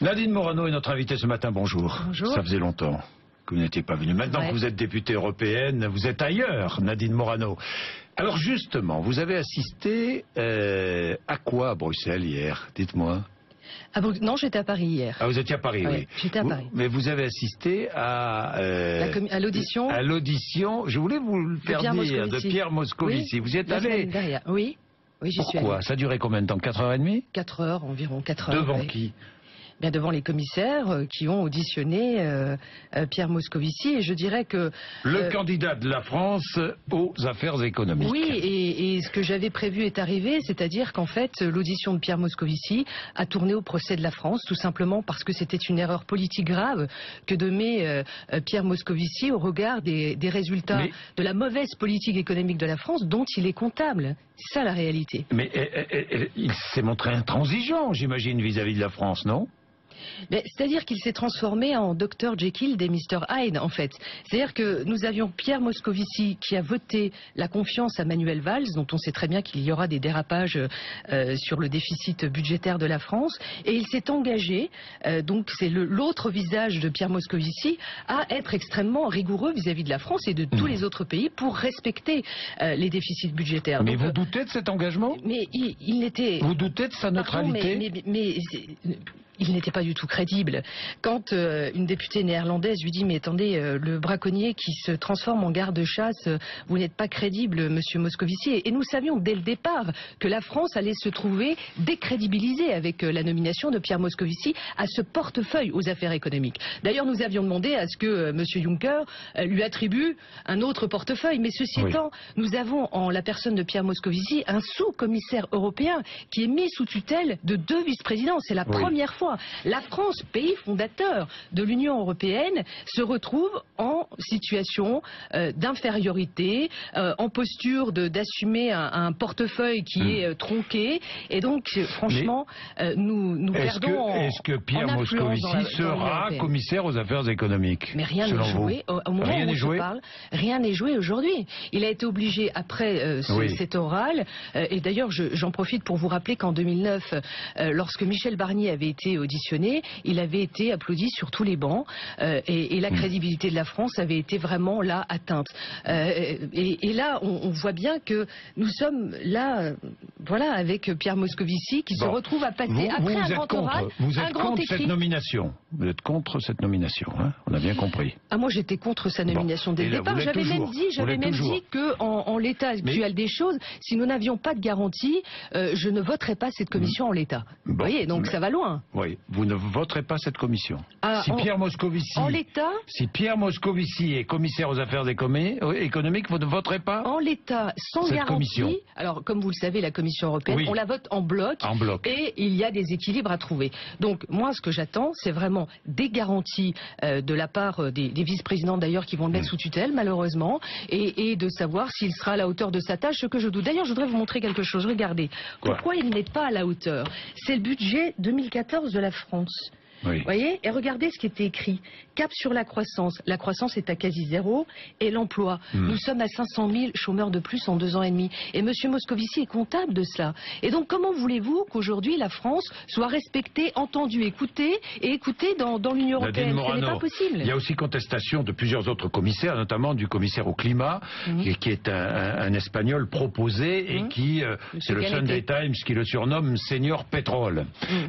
Nadine Morano est notre invitée ce matin, bonjour. Bonjour. Ça faisait longtemps que vous n'étiez pas venue. Maintenant Ouais. que vous êtes députée européenne, vous êtes ailleurs, Nadine Morano. Alors justement, vous avez assisté à quoi à Bruxelles hier? Dites-moi. Non, j'étais à Paris hier. Ah, vous étiez à Paris, oui. J'étais à Paris. Mais vous avez assisté à l'audition. À l'audition, je voulais vous le faire dire, de Pierre Moscovici. Oui, vous y êtes la allé? semaine dernière. Oui, j'y suis allé. Pourquoi? Ça a duré combien de temps? 4h30? 4 heures, environ 4 heures. Devant oui. qui? Bien devant les commissaires qui ont auditionné Pierre Moscovici, et je dirais que... Le candidat de la France aux affaires économiques. Oui, et ce que j'avais prévu est arrivé, c'est-à-dire qu'en fait, l'audition de Pierre Moscovici a tourné au procès de la France, tout simplement parce que c'était une erreur politique grave que de mettre Pierre Moscovici au regard des résultats de la mauvaise politique économique de la France dont il est comptable. C'est ça la réalité. Mais il s'est montré intransigeant, j'imagine, vis-à-vis de la France, non? C'est-à-dire qu'il s'est transformé en Dr Jekyll et Mr Hyde, en fait. C'est-à-dire que nous avions Pierre Moscovici qui a voté la confiance à Manuel Valls, dont on sait très bien qu'il y aura des dérapages sur le déficit budgétaire de la France, et il s'est engagé, donc c'est l'autre visage de Pierre Moscovici, à être extrêmement rigoureux vis-à-vis de la France et de tous les autres pays pour respecter les budgétaires. Mais donc, vous doutez de cet engagement? Mais il n'était... Vous doutez de sa neutralité? mais il n'était pas du tout crédible. Quand une députée néerlandaise lui dit « Mais attendez, le braconnier qui se transforme en garde-chasse, vous n'êtes pas crédible, monsieur Moscovici. » Et nous savions dès le départ que la France allait se trouver décrédibilisée avec la nomination de Pierre Moscovici à ce portefeuille aux affaires économiques. D'ailleurs, nous avions demandé à ce que monsieur Juncker lui attribue un autre portefeuille. Mais ceci étant, nous avons en la personne de Pierre Moscovici un sous-commissaire européen qui est mis sous tutelle de 2 vice-présidents. C'est la première fois. La France, pays fondateur de l'Union européenne, se retrouve en situation d'infériorité, en posture d'assumer un portefeuille qui est tronqué. Et donc, franchement, nous perdons Est-ce que Pierre Moscovici sera commissaire aux affaires économiques? Mais rien n'est joué. Au moment où je parle, rien n'est joué aujourd'hui. Il a été obligé, après cet oral, et d'ailleurs, j'en profite pour vous rappeler qu'en 2009, lorsque Michel Barnier avait été auditionné, il avait été applaudi sur tous les bancs et la crédibilité de la France avait été vraiment là atteinte. Et là, on voit bien que nous sommes là, voilà, avec Pierre Moscovici qui se retrouve à passer après un grand oral, vous êtes un grand contre écrit. cette nomination. Vous êtes contre cette nomination, hein? On a bien compris. Ah, moi j'étais contre sa nomination dès le départ. J'avais même dit que en l'état actuel des choses, si nous n'avions pas de garantie, je ne voterais pas cette commission en l'état. Vous voyez, donc ça va loin. Oui, vous ne voterez pas cette commission. Si Pierre Moscovici est commissaire aux affaires économiques, vous ne voterez pas en l'état, sans cette garantie. Commission. Alors, comme vous le savez, la Commission européenne, on la vote en bloc, et il y a des équilibres à trouver. Donc, moi, ce que j'attends, c'est vraiment des garanties de la part des vice-présidents, d'ailleurs, qui vont le mettre sous tutelle, malheureusement, et de savoir s'il sera à la hauteur de sa tâche, ce que je doute. D'ailleurs, je voudrais vous montrer quelque chose. Regardez. Pourquoi il n'est pas à la hauteur? C'est le budget 2014 de la France. Vous voyez? Et regardez ce qui était écrit. Cap sur la croissance. La croissance est à quasi zéro. Et l'emploi. Nous sommes à 500 000 chômeurs de plus en 2 ans et demi. Et M. Moscovici est comptable de cela. Et donc, comment voulez-vous qu'aujourd'hui la France soit respectée, entendue, écoutée dans l'Union européenne? Ce n'est pas possible. Il y a aussi contestation de plusieurs autres commissaires, notamment du commissaire au climat, qui est un Espagnol proposé et qui, c'est le Sunday Times qui le surnomme Senior Pétrole.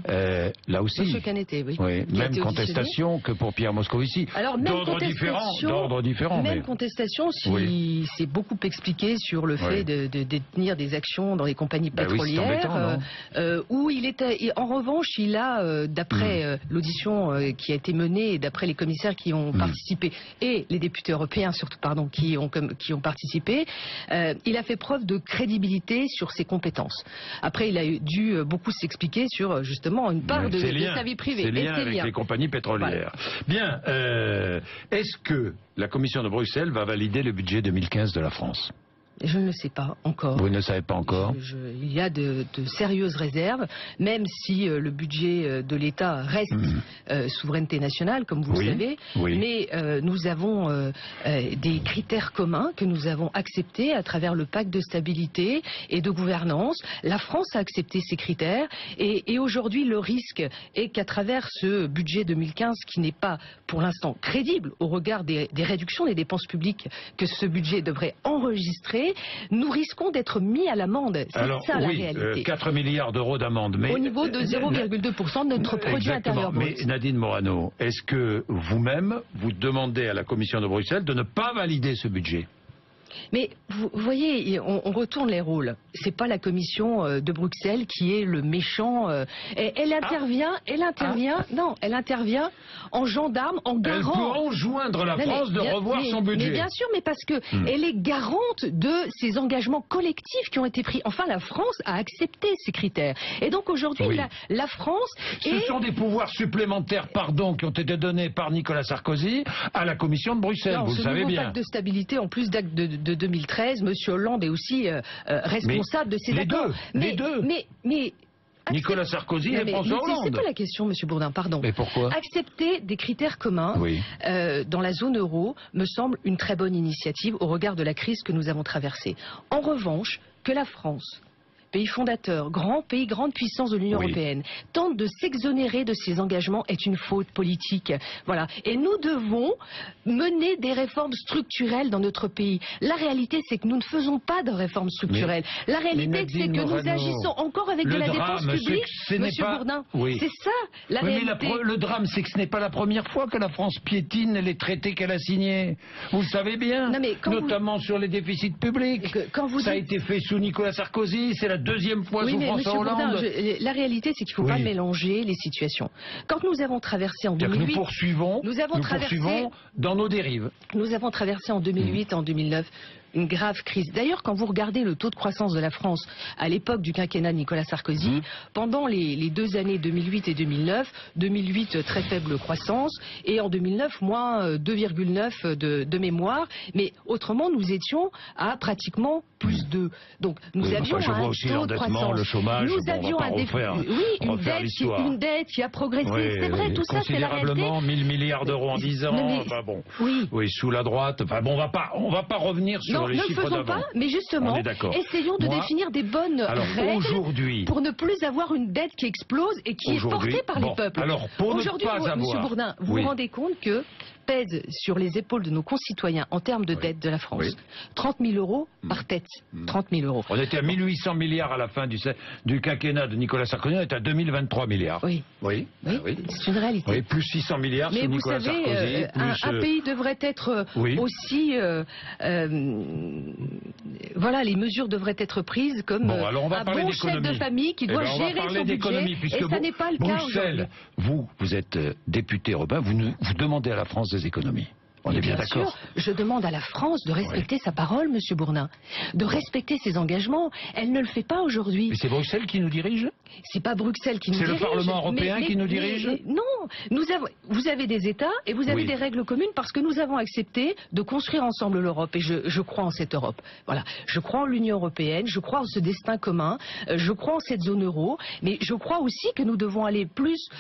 Là aussi. Monsieur Caneté, même contestation que pour Pierre Moscovici. Alors, d'ordre différent. Même contestation, si c'est beaucoup expliqué sur le fait de détenir des actions dans les compagnies pétrolières, où il est, en revanche, il a, d'après l'audition qui a été menée, et d'après les commissaires qui ont participé, et les députés européens surtout, qui ont participé, il a fait preuve de crédibilité sur ses compétences. Après, il a dû beaucoup s'expliquer sur, justement, une part de sa vie privée. C'est lié avec les compagnies pétrolières. Bien, est-ce que la Commission de Bruxelles va valider le budget 2015 de la France? Je ne le sais pas encore. Vous ne savez pas encore? Il y a de sérieuses réserves, même si le budget de l'État reste souveraineté nationale, comme vous le savez. Oui. Mais nous avons des critères communs que nous avons acceptés à travers le pacte de stabilité et de gouvernance. La France a accepté ces critères et aujourd'hui le risque est qu'à travers ce budget 2015 qui n'est pas pour l'instant crédible au regard des réductions des dépenses publiques que ce budget devrait enregistrer, nous risquons d'être mis à l'amende. C'est ça la réalité. 4 milliards d'euros d'amende. Au niveau de 0,2% de notre produit intérieur brut. Mais Nadine Morano, est-ce que vous-même, vous demandez à la Commission de Bruxelles de ne pas valider ce budget? Mais vous voyez, on retourne les rôles. C'est pas la Commission de Bruxelles qui est le méchant. Elle intervient en gendarme, en garant. Elle peut enjoindre la France de revoir son budget. Mais bien sûr, mais parce que elle est garante de ces engagements collectifs qui ont été pris. Enfin, la France a accepté ces critères. Et donc aujourd'hui, la France. Ce sont des pouvoirs supplémentaires, qui ont été donnés par Nicolas Sarkozy à la Commission de Bruxelles. Vous le savez bien. Ce pacte de stabilité, en plus d'acte de 2013, M. Hollande est aussi responsable de ces accords. Les deux. Mais Nicolas Sarkozy et François Hollande. C'est pas la question, M. Bourdin, pardon. Mais pourquoi? Accepter des critères communs dans la zone euro me semble une très bonne initiative au regard de la crise que nous avons traversée. En revanche, que la France, pays fondateur, grand pays, grande puissance de l'Union européenne, tente de s'exonérer de ses engagements est une faute politique. Voilà. Et nous devons mener des réformes structurelles dans notre pays. La réalité, c'est que nous ne faisons pas de réformes structurelles. La réalité, c'est que nous agissons encore avec de la dépense publique. Monsieur Bourdin, c'est ça la réalité. Mais le drame, c'est que ce n'est pas la première fois que la France piétine les traités qu'elle a signés. Vous le savez bien, notamment sur les déficits publics. Ça a été fait sous Nicolas Sarkozy, c'est la deuxième fois sous François Hollande. Bourdin, la réalité, c'est qu'il ne faut pas mélanger les situations. Quand nous avons traversé en 2008... Nous poursuivons dans nos dérives. Nous avons traversé en 2008 et en 2009 une grave crise. D'ailleurs, quand vous regardez le taux de croissance de la France à l'époque du quinquennat de Nicolas Sarkozy, pendant les 2 années 2008 et 2009, 2008 très faible croissance et en 2009 moins 2,9 de mémoire. Mais autrement, nous étions à pratiquement plus 2. Donc nous avions un taux de croissance. Le chômage, nous avions une dette qui a progressé. C'est vrai, tout ça, c'est la réalité. Considérablement, 1000 milliards d'euros en 10 ans. Sous la droite. On va pas revenir sur les chiffres d'avant. Ne le faisons pas, mais justement, essayons de définir des bonnes règles pour ne plus avoir une dette qui explose et qui est portée par les peuples. Aujourd'hui, M. Bourdin, vous vous rendez compte que pèse sur les épaules de nos concitoyens en termes de dette de la France 30 000 euros par tête. 30 000 euros. On était à 1800 milliards à la fin du quinquennat de Nicolas Sarkozy, on est à 2023 milliards. C'est une réalité. Oui, plus 600 milliards sur Nicolas Sarkozy. Mais vous savez, un pays devrait être aussi... les mesures devraient être prises comme un bon chef de famille qui doit gérer son budget. Et ça n'est pas le cas aujourd'hui. Vous êtes député européen, vous demandez à la France des économies. On est bien d'accord. Je demande à la France de respecter sa parole, Monsieur Bourdin, de respecter ses engagements. Elle ne le fait pas aujourd'hui. Mais c'est Bruxelles qui nous dirige? C'est pas Bruxelles qui nous dirige. C'est le Parlement européen qui nous dirige? Non, vous avez des États et vous avez des règles communes parce que nous avons accepté de construire ensemble l'Europe et je crois en cette Europe. Voilà, je crois en l'Union européenne, je crois en ce destin commun, je crois en cette zone euro, mais je crois aussi que nous devons aller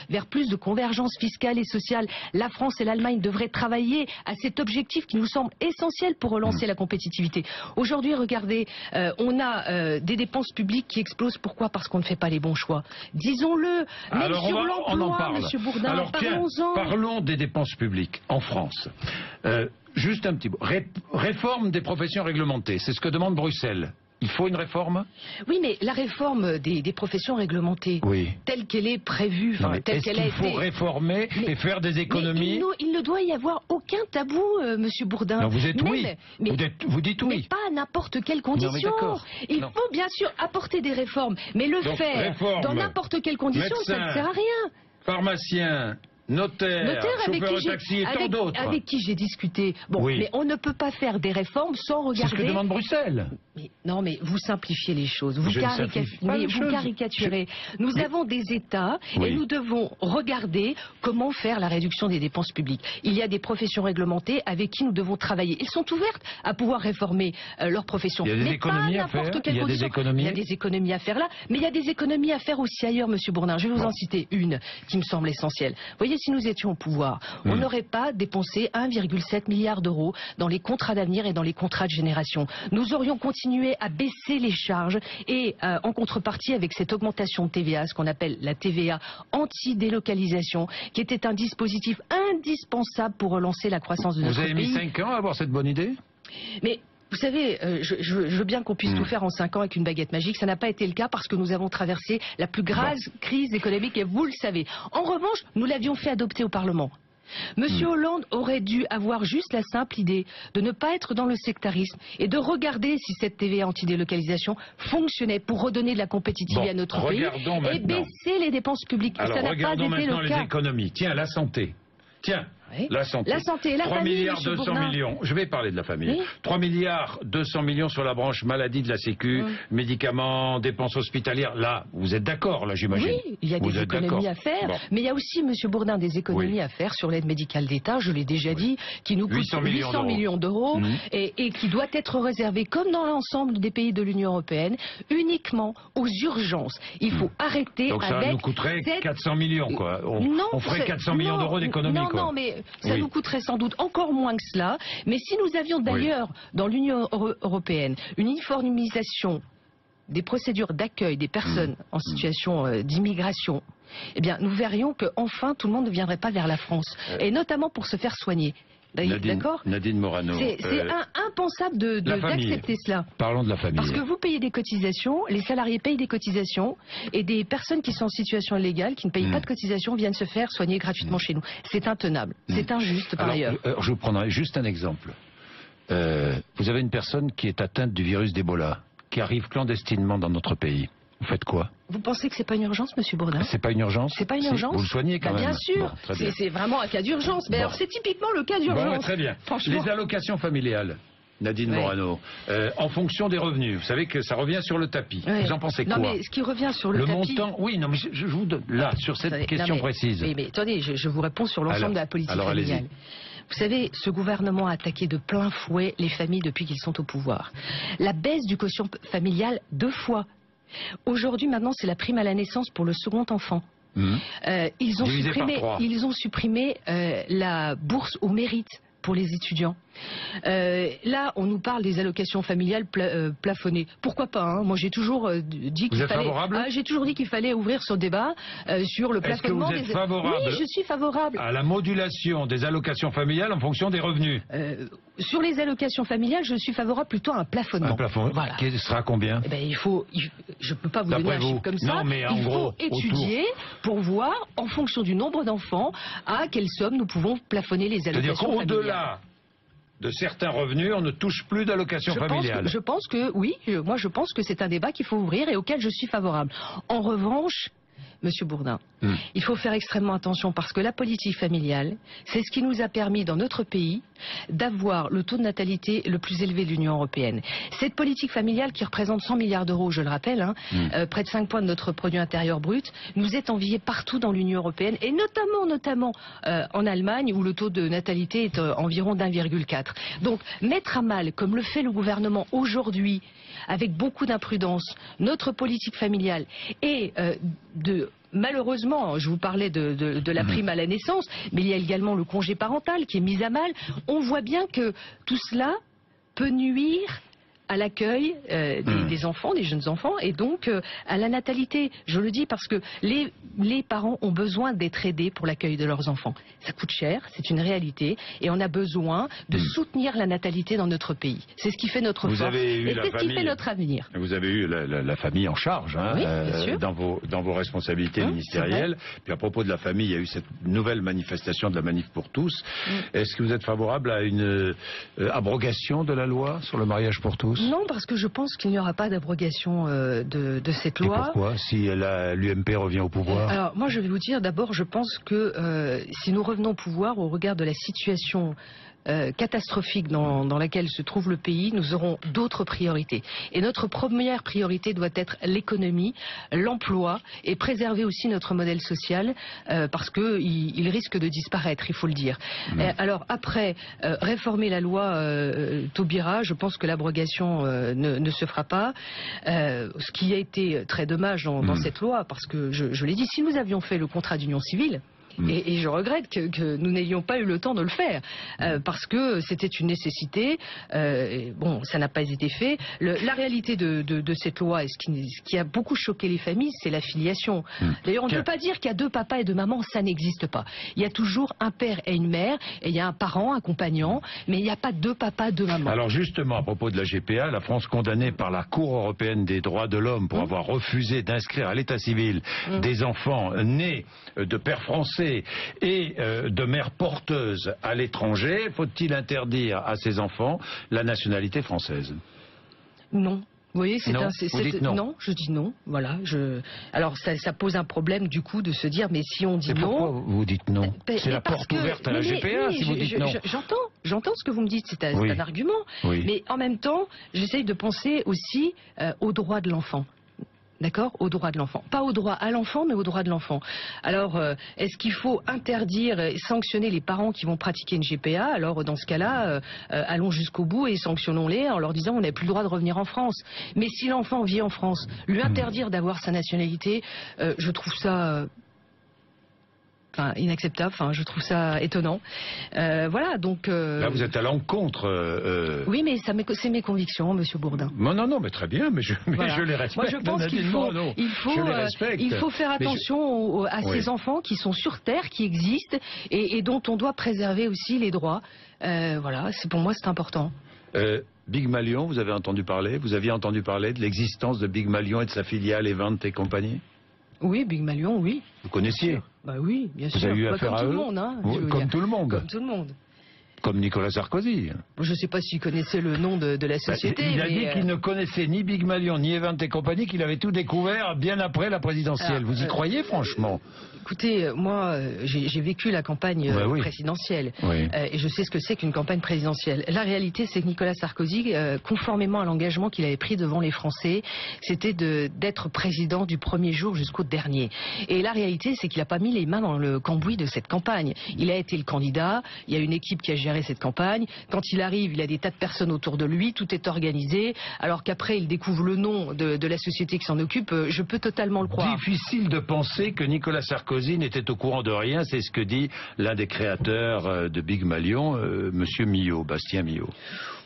vers plus de convergence fiscale et sociale. La France et l'Allemagne devraient travailler à cet objectif qui nous semble essentiel pour relancer la compétitivité. Aujourd'hui, regardez, on a des dépenses publiques qui explosent. Pourquoi? Parce qu'on ne fait pas les bons choix. Disons-le, même sur l'emploi, M. Bourdin, parlons-en. Parlons des dépenses publiques en France. Juste un petit mot. Réforme des professions réglementées, c'est ce que demande Bruxelles. Il faut une réforme? Oui, mais la réforme des professions réglementées, telle qu'elle est prévue, telle qu'elle a été... Est-ce qu'il faut réformer et faire des économies? Il ne doit y avoir aucun tabou, Monsieur Bourdin. Non, vous êtes vous dites oui. Mais pas à n'importe quelle condition. Il faut bien sûr apporter des réformes, mais faire dans n'importe quelle condition, ça ne sert à rien. Pharmaciens, notaire, chauffeur de taxi et tant d'autres. Avec qui j'ai discuté. Bon, oui. Mais on ne peut pas faire des réformes sans regarder... C'est ce que demande Bruxelles. Mais, non, mais vous simplifiez les choses. Vous caricaturez. Nous avons des États et nous devons regarder comment faire la réduction des dépenses publiques. Il y a des professions réglementées avec qui nous devons travailler. Ils sont ouvertes à pouvoir réformer leur profession. Il y a des économies à faire. Il y a des économies à faire là, mais il y a des économies à faire aussi ailleurs, Monsieur Bourdin. Je vais vous en citer une qui me semble essentielle. Vous voyez, si nous étions au pouvoir, on n'aurait pas dépensé 1,7 milliard d'euros dans les contrats d'avenir et dans les contrats de génération. Nous aurions continué à baisser les charges et en contrepartie avec cette augmentation de TVA, ce qu'on appelle la TVA anti-délocalisation, qui était un dispositif indispensable pour relancer la croissance de notre pays. Vous avez mis 5 ans à avoir cette bonne idée? Mais vous savez, je veux bien qu'on puisse tout faire en 5 ans avec une baguette magique. Ça n'a pas été le cas parce que nous avons traversé la plus grave crise économique et vous le savez. En revanche, nous l'avions fait adopter au Parlement. Monsieur Hollande aurait dû avoir juste la simple idée de ne pas être dans le sectarisme et de regarder si cette TVA anti-délocalisation fonctionnait pour redonner de la compétitivité à notre pays et baisser les dépenses publiques. Alors, regardons maintenant les économies. Tiens, la santé. Tiens. Oui. La santé, la 3 famille, milliards 200 millions. Je vais parler de la famille. Oui. 3 milliards 200 millions sur la branche maladie de la Sécu, médicaments, dépenses hospitalières. Là, vous êtes d'accord, là, j'imagine. Oui, il y a des économies à faire. Mais il y a aussi, Monsieur Bourdin, des économies à faire sur l'aide médicale d'État, je l'ai déjà dit, qui nous coûte 800 millions d'euros et qui doit être réservée, comme dans l'ensemble des pays de l'Union européenne, uniquement aux urgences. Il faut arrêter donc ça nous coûterait 400 millions, quoi. On ferait 400 millions d'euros d'économie, quoi. Non, mais ça nous coûterait sans doute encore moins que cela. Mais si nous avions d'ailleurs dans l'Union européenne une uniformisation des procédures d'accueil des personnes en situation d'immigration, eh bien nous verrions qu'enfin tout le monde ne viendrait pas vers la France. Et notamment pour se faire soigner. D'accord ? Nadine Morano. C'est impensable d'accepter cela. Parlons de la famille. Parce que vous payez des cotisations, les salariés payent des cotisations, et des personnes qui sont en situation illégale, qui ne payent pas de cotisations, viennent se faire soigner gratuitement chez nous. C'est intenable. C'est injuste par ailleurs. Je vous prendrai juste un exemple. Vous avez une personne qui est atteinte du virus d'Ebola, qui arrive clandestinement dans notre pays. Vous faites quoi? Vous pensez que c'est pas une urgence, Monsieur Bourdin? C'est pas une urgence? C'est pas une urgence? Vous le soignez quand même? Bien sûr. Bon, c'est vraiment un cas d'urgence. Mais alors c'est typiquement le cas d'urgence. Bon, très bien. Les allocations familiales, Nadine Morano, en fonction des revenus, vous savez que ça revient sur le tapis. Vous en pensez quoi? Non, mais ce qui revient sur le tapis... montant, oui, non, mais je vous donne là, sur cette question précise. Oui, mais attendez, je vous réponds sur l'ensemble de la politique familiale. Vous savez, ce gouvernement a attaqué de plein fouet les familles depuis qu'ils sont au pouvoir. La baisse du quotient familial 2 fois. Aujourd'hui, maintenant, c'est la prime à la naissance pour le second enfant. Ils ont supprimé la bourse au mérite pour les étudiants. Là, on nous parle des allocations familiales plafonnées. Pourquoi pas, hein? Moi, j'ai toujours dit qu'il fallait. J'ai toujours dit qu'il fallait ouvrir ce débat sur le plafonnement. Est-ce que vous êtes favorable? Oui, je suis favorable à la modulation des allocations familiales en fonction des revenus. Sur les allocations familiales, je suis favorable plutôt à un plafonnement. Un plafond. Voilà. Qui sera combien? Eh ben, je peux pas vous donner un chiffre comme ça. Non, mais en gros, il faut étudier pour voir, en fonction du nombre d'enfants, à quelle somme nous pouvons plafonner les allocations familiales. C'est-à-dire qu'au-delà de certains revenus, on ne touche plus d'allocations familiales. Je pense que oui, moi je pense que c'est un débat qu'il faut ouvrir et auquel je suis favorable. En revanche, Monsieur Bourdin, il faut faire extrêmement attention parce que la politique familiale, c'est ce qui nous a permis dans notre pays d'avoir le taux de natalité le plus élevé de l'Union européenne. Cette politique familiale qui représente 100 milliards d'euros, je le rappelle, près de 5 points de notre produit intérieur brut, nous est enviée partout dans l'Union européenne et notamment en Allemagne où le taux de natalité est environ d'1,4. Donc mettre à mal, comme le fait le gouvernement aujourd'hui, avec beaucoup d'imprudence, notre politique familiale et malheureusement, je vous parlais de la prime à la naissance, mais il y a également le congé parental qui est mis à mal. On voit bien que tout cela peut nuire à l'accueil des enfants, des jeunes enfants, et donc à la natalité. Je le dis parce que les parents ont besoin d'être aidés pour l'accueil de leurs enfants. Ça coûte cher, c'est une réalité, et on a besoin de soutenir la natalité dans notre pays. C'est ce qui fait notre force, et c'est ce qui fait notre avenir. Vous avez eu la famille en charge dans vos responsabilités ministérielles. Puis à propos de la famille, il y a eu cette nouvelle manifestation de la Manif pour tous. Est-ce que vous êtes favorable à une abrogation de la loi sur le mariage pour tous? réponse? Non, parce que je pense qu'il n'y aura pas d'abrogation de cette loi. Et pourquoi, si l'UMP revient au pouvoir? Alors, moi, je vais vous dire, d'abord, je pense que si nous revenons au pouvoir, au regard de la situation catastrophique dans laquelle se trouve le pays, nous aurons d'autres priorités. Et notre première priorité doit être l'économie, l'emploi et préserver aussi notre modèle social parce qu'il risque de disparaître, il faut le dire. Alors après, réformer la loi Taubira, je pense que l'abrogation ne se fera pas. Ce qui a été très dommage dans cette loi, parce que je l'ai dit, si nous avions fait le contrat d'union civile, et je regrette que nous n'ayons pas eu le temps de le faire, parce que c'était une nécessité. Bon, ça n'a pas été fait. La réalité de cette loi, et ce qui a beaucoup choqué les familles, c'est la filiation. D'ailleurs, on ne peut pas dire qu'il y a deux papas et deux mamans, ça n'existe pas. Il y a toujours un père et une mère, et il y a un parent accompagnant, mais il n'y a pas deux papas, deux mamans. Alors justement, à propos de la GPA, la France condamnée par la Cour européenne des droits de l'homme pour avoir refusé d'inscrire à l'état civil des enfants nés de pères français et de mères porteuses à l'étranger, faut-il interdire à ces enfants la nationalité française? Non. Vous voyez, non. Non, je dis non. Voilà. Alors ça pose un problème du coup de se dire, mais si on dit non. Pourquoi vous dites non? C'est la porte ouverte à la GPA si vous dites non. J'entends ce que vous me dites, c'est un argument. Oui. Mais en même temps, j'essaye de penser aussi aux droits de l'enfant. D'accord, aux droits de l'enfant. Pas au droit à l'enfant, mais aux droits de l'enfant. Alors, est-ce qu'il faut interdire et sanctionner les parents qui vont pratiquer une GPA? Alors, dans ce cas-là, allons jusqu'au bout et sanctionnons-les en leur disant on n'a plus le droit de revenir en France. Mais si l'enfant vit en France, lui interdire d'avoir sa nationalité, je trouve ça... inacceptable, je trouve ça étonnant. Voilà, donc... Là, vous êtes à l'encontre... Oui, mais c'est mes convictions, Monsieur Bourdin. Non, mais très bien, mais je les respecte. Moi, je pense qu'il faut faire attention à ces enfants qui sont sur Terre, qui existent, et dont on doit préserver aussi les droits. Voilà, pour moi, c'est important. Big Malion, vous aviez entendu parler de l'existence de Big Malion et de sa filiale Event et compagnie? Oui, Big Malion, oui. Vous connaissiez? Bah oui, bien sûr. Vous avez eu affaire à eux? Comme tout le monde. Comme tout le monde. Comme Nicolas Sarkozy. Je ne sais pas s'il connaissait le nom de la société. Il a dit qu'il ne connaissait ni Big Malion, ni Event et compagnie, qu'il avait tout découvert bien après la présidentielle. Vous y croyez, franchement? Écoutez, moi, j'ai vécu la campagne présidentielle. Et je sais ce que c'est qu'une campagne présidentielle. La réalité, c'est que Nicolas Sarkozy, conformément à l'engagement qu'il avait pris devant les Français, c'était d'être président du premier jour jusqu'au dernier. Et la réalité, c'est qu'il n'a pas mis les mains dans le cambouis de cette campagne. Il a été le candidat, il y a une équipe qui a géré cette campagne. Quand il arrive, il a des tas de personnes autour de lui, tout est organisé, alors qu'après, il découvre le nom de la société qui s'en occupe. Je peux totalement le croire. Difficile de penser que Nicolas Sarkozy n'était au courant de rien, c'est ce que dit l'un des créateurs de Big Malion, Monsieur Millot, Bastien Millot.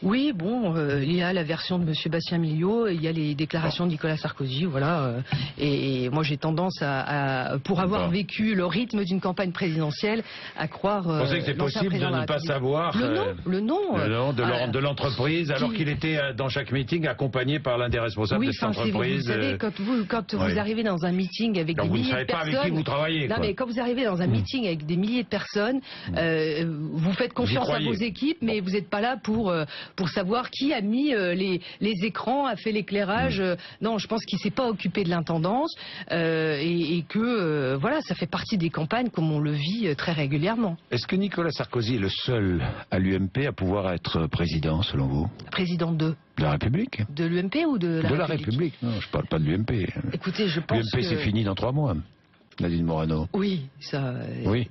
Oui, bon, il y a la version de Monsieur Bastien Millot, il y a les déclarations de Nicolas Sarkozy, voilà. Et moi, j'ai tendance pour avoir vécu le rythme d'une campagne présidentielle, à croire... Vous pensez que c'est possible de ne pas savoir le nom de l'entreprise, alors qu'il était dans chaque meeting accompagné par l'un des responsables de cette entreprise? Vous savez, quand vous arrivez dans un meeting avec des milliers de personnes... Vous ne savez pas avec qui vous travaillez, Non, mais quand vous arrivez dans un meeting avec des milliers de personnes, vous faites confiance à vos équipes, mais vous n'êtes pas là pour savoir qui a mis les écrans, a fait l'éclairage. Non, je pense qu'il ne s'est pas occupé de l'intendance et que voilà, ça fait partie des campagnes comme on le vit très régulièrement. Est-ce que Nicolas Sarkozy est le seul à l'UMP à pouvoir être président, selon vous? Président de la République? De l'UMP ou de la République? De la République, non, je ne parle pas de l'UMP. Écoutez, je pense que... L'UMP, c'est fini dans 3 mois, Nadine Morano. Oui, ça... Oui.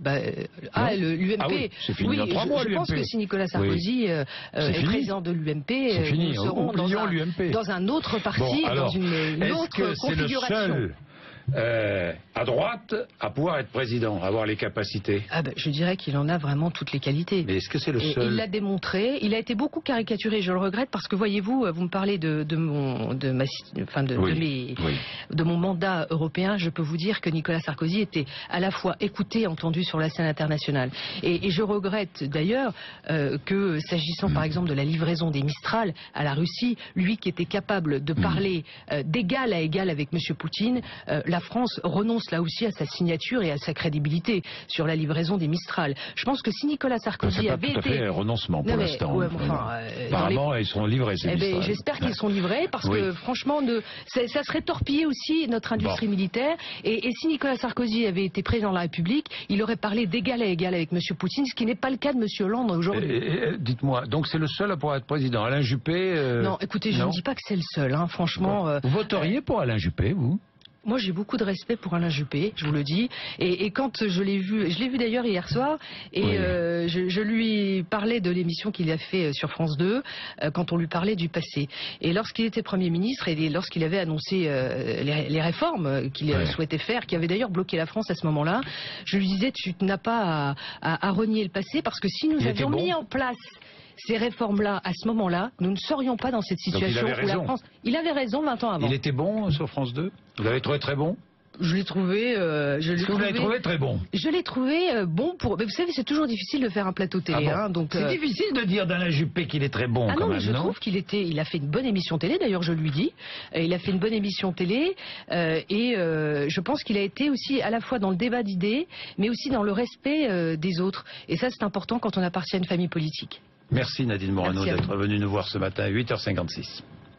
L'UMP, c'est fini dans 3 mois, je pense que si Nicolas Sarkozy est président de l'UMP, nous serons dans un autre parti, dans une autre configuration. À droite, à pouvoir être président, avoir les capacités? Je dirais qu'il en a vraiment toutes les qualités. Mais est-ce que c'est le seul? Il l'a démontré. Il a été beaucoup caricaturé, je le regrette, parce que voyez-vous, vous me parlez de mon mandat européen. Je peux vous dire que Nicolas Sarkozy était à la fois écouté et entendu sur la scène internationale. Et je regrette d'ailleurs que, s'agissant par exemple de la livraison des Mistral à la Russie, lui qui était capable de parler d'égal à égal avec M. Poutine, la France renonce là aussi à sa signature et à sa crédibilité sur la livraison des Mistral. Je pense que si Nicolas Sarkozy avait été... C'est pas tout à fait un renoncement pour l'instant. Ouais, apparemment, ils seront livrés, ces Mistral. J'espère qu'ils sont livrés, parce que franchement, ça serait torpiller aussi notre industrie militaire. Et si Nicolas Sarkozy avait été président de la République, il aurait parlé d'égal à égal avec M. Poutine, ce qui n'est pas le cas de M. Hollande aujourd'hui. Dites-moi, donc c'est le seul à pouvoir être président, Alain Juppé Non, écoutez, je ne dis pas que c'est le seul, hein, franchement. Vous voteriez pour Alain Juppé, vous? Moi, j'ai beaucoup de respect pour Alain Juppé, je vous le dis. Et quand je l'ai vu d'ailleurs hier soir, et je lui parlais de l'émission qu'il a fait sur France 2, quand on lui parlait du passé. Et lorsqu'il était Premier ministre, et lorsqu'il avait annoncé les réformes qu'il souhaitait faire, qui avaient d'ailleurs bloqué la France à ce moment-là, je lui disais, tu n'as pas à renier le passé, parce que si nous avions mis en place ces réformes-là, à ce moment-là, nous ne serions pas dans cette situation où la France... Il avait raison 20 ans avant. Il était bon sur France 2? Vous l'avez trouvé très bon? Je l'ai trouvé... Vous l'avez trouvé très bon? Je l'ai trouvé bon pour... Mais vous savez, c'est toujours difficile de faire un plateau télé. C'est difficile de dire d'Alain Juppé qu'il est très bon quand même, je trouve il a fait une bonne émission télé, d'ailleurs je lui dis. Il a fait une bonne émission télé et je pense qu'il a été aussi à la fois dans le débat d'idées, mais aussi dans le respect des autres. Et ça, c'est important quand on appartient à une famille politique. Merci Nadine Morano d'être venue nous voir ce matin à 8h56.